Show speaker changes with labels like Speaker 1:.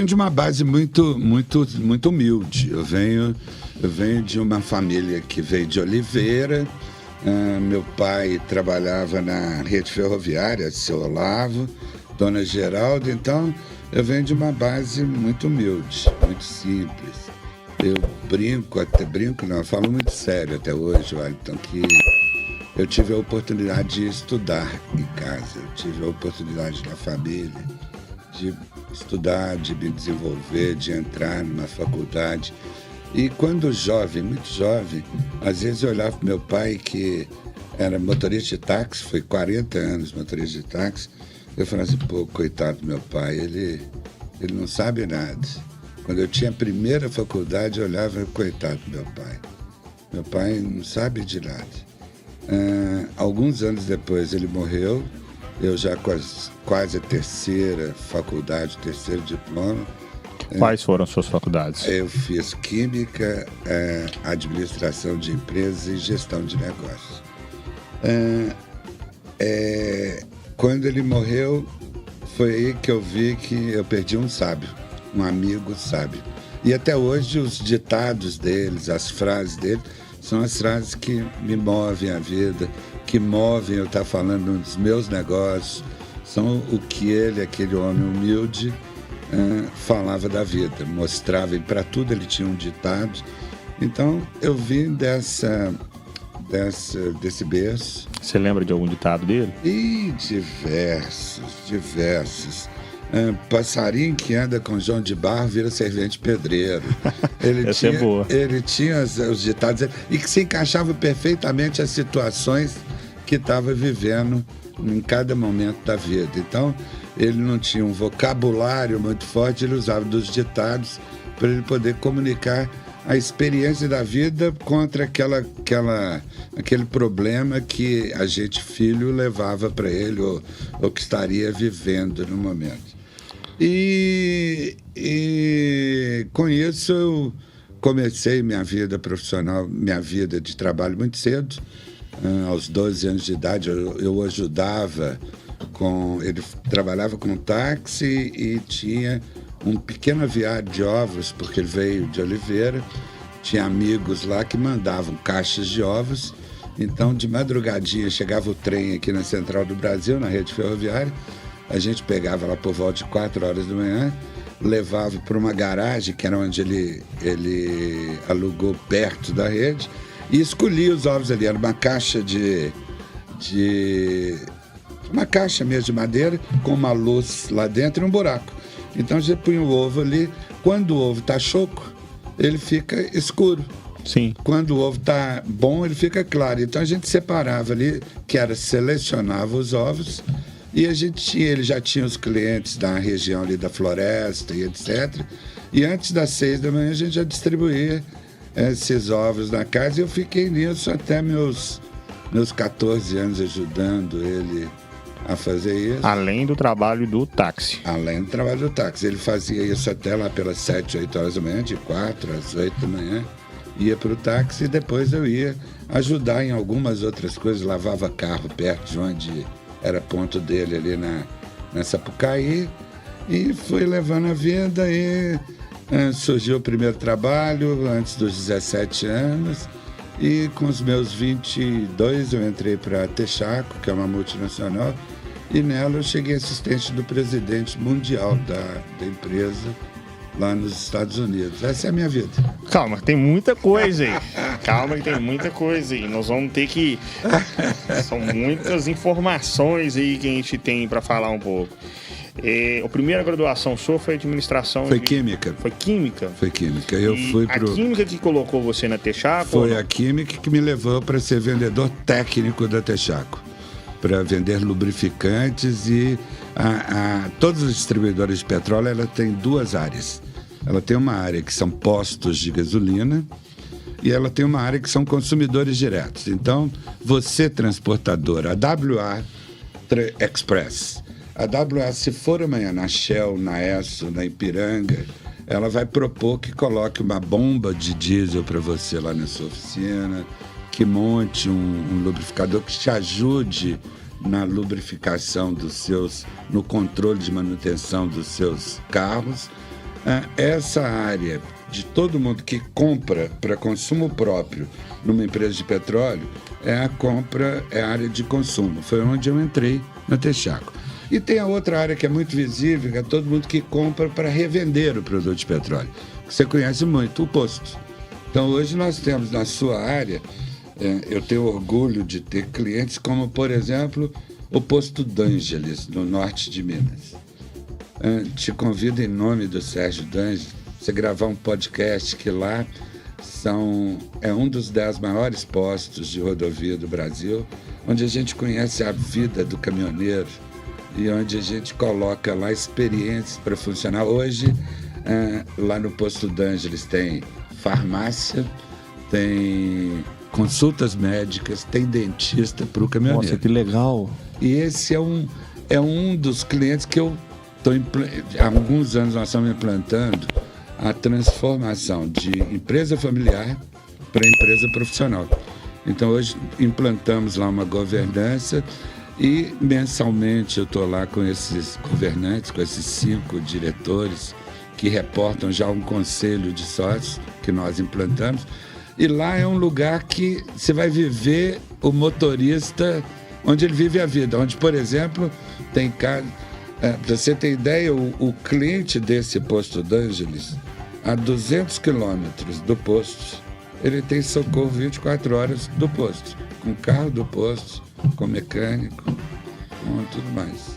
Speaker 1: De uma base muito humilde. Eu venho de uma família que veio de Oliveira. Meu pai trabalhava na rede ferroviária, seu Olavo, Dona Geralda. Então, eu venho de uma base muito humilde, muito simples. Eu eu falo muito sério até hoje, Wellington, que eu tive a oportunidade de estudar em casa, eu tive a oportunidade na família de estudar, de me desenvolver, de entrar numa faculdade. E quando jovem, muito jovem, às vezes eu olhava para meu pai, que era motorista de táxi, foi 40 anos motorista de táxi, eu falava assim, pô, coitado do meu pai, ele não sabe nada. Quando eu tinha a primeira faculdade, eu olhava, coitado do meu pai. Meu pai não sabe de nada. Alguns anos depois ele morreu, eu já quase a terceira faculdade, terceiro diploma.
Speaker 2: Quais foram as suas faculdades?
Speaker 1: Eu fiz Química, Administração de Empresas e Gestão de Negócios. Quando ele morreu, foi aí que eu vi que eu perdi um sábio, um amigo sábio. E até hoje os ditados deles, as frases dele, são as frases que me movem a vida, que movem eu estar falando dos meus negócios, são o que ele, aquele homem humilde, falava da vida, mostrava, e para tudo ele tinha um ditado. Então eu vim desse berço.
Speaker 2: Você lembra de algum ditado dele?
Speaker 1: E diversos. Passarinho que anda com João de Barro vira servente pedreiro.
Speaker 2: Essa é boa.
Speaker 1: Ele tinha os ditados e que se encaixava perfeitamente as situações que estava vivendo em cada momento da vida. Então, ele não tinha um vocabulário muito forte, ele usava dos ditados para ele poder comunicar a experiência da vida contra aquele problema que a gente, filho, levava para ele ou que estaria vivendo no momento. E com isso eu comecei minha vida profissional, minha vida de trabalho muito cedo. Aos 12 anos de idade eu ajudava ele trabalhava com táxi e tinha um pequeno aviário de ovos, porque ele veio de Oliveira, tinha amigos lá que mandavam caixas de ovos. Então, de madrugadinha, chegava o trem aqui na Central do Brasil, na rede ferroviária, a gente pegava lá por volta de 4 horas da manhã, levava para uma garagem, que era onde ele alugou perto da rede, e escolhia os ovos ali. Era uma caixa uma caixa mesmo de madeira, com uma luz lá dentro e um buraco. Então a gente punha o ovo ali. Quando o ovo está choco, ele fica escuro.
Speaker 2: Sim.
Speaker 1: Quando o ovo está bom, ele fica claro. Então a gente separava ali, selecionava os ovos, e ele já tinha os clientes da região ali da floresta e etc. E antes das 6 da manhã a gente já distribuía esses ovos na casa, e eu fiquei nisso até meus 14 anos ajudando ele a fazer isso.
Speaker 2: Além do trabalho do táxi.
Speaker 1: Além do trabalho do táxi. Ele fazia isso até lá pelas 7, 8 horas da manhã, de 4 às 8 da manhã. Ia para o táxi e depois eu ia ajudar em algumas outras coisas. Lavava carro perto de onde era ponto dele, ali na Sapucaí. E fui levando a vida e surgiu o primeiro trabalho antes dos 17 anos. E com os meus 22 eu entrei para a Texaco, que é uma multinacional, e nela eu cheguei assistente do presidente mundial da empresa lá nos Estados Unidos. Essa é a minha vida.
Speaker 2: Calma, tem muita coisa aí. Calma que tem muita coisa aí. Nós vamos ter que... São muitas informações aí que a gente tem para falar um pouco. A primeira graduação sua foi administração...
Speaker 1: Química.
Speaker 2: Foi química?
Speaker 1: Foi química.
Speaker 2: A química que colocou você na Texaco?
Speaker 1: Foi a química que me levou para ser vendedor técnico da Texaco, para vender lubrificantes e todos os distribuidores de petróleo. Ela tem 2 áreas. Ela tem uma área que são postos de gasolina e ela tem uma área que são consumidores diretos. Então, você transportador, a WA Express, a WA, se for amanhã na Shell, na Esso, na Ipiranga, ela vai propor que coloque uma bomba de diesel para você lá na sua oficina, que monte um lubrificador que te ajude na lubrificação no controle de manutenção dos seus carros. essa área de todo mundo que compra para consumo próprio numa empresa de petróleo é a área de consumo. Foi onde eu entrei na Texaco. E tem a outra área que é muito visível, que é todo mundo que compra para revender o produto de petróleo, que você conhece muito, o posto. Então, hoje nós temos na sua área, eu tenho orgulho de ter clientes como, por exemplo, o Posto D'Angeles, no norte de Minas. Te convido em nome do Sérgio D'Angeles, você gravar um podcast que lá é um dos 10 maiores postos de rodovia do Brasil, onde a gente conhece a vida do caminhoneiro e onde a gente coloca lá experiências para funcionar. Hoje, lá no Posto D'Angeles tem farmácia, tem consultas médicas, tem dentista para o caminhoneiro.
Speaker 2: Nossa, que legal!
Speaker 1: E esse é um dos clientes que eu estou... Há alguns anos nós estamos implantando a transformação de empresa familiar para empresa profissional. Então, hoje implantamos lá uma governança e mensalmente eu estou lá com esses governantes, com esses 5 diretores que reportam já um conselho de sócios que nós implantamos. E lá é um lugar que você vai viver o motorista onde ele vive a vida. Onde, por exemplo, tem casa... para você ter ideia, o cliente desse Posto D'Angeles, a 200 quilômetros do posto, ele tem socorro 24 horas do posto, com carro do posto, com mecânico, com tudo mais.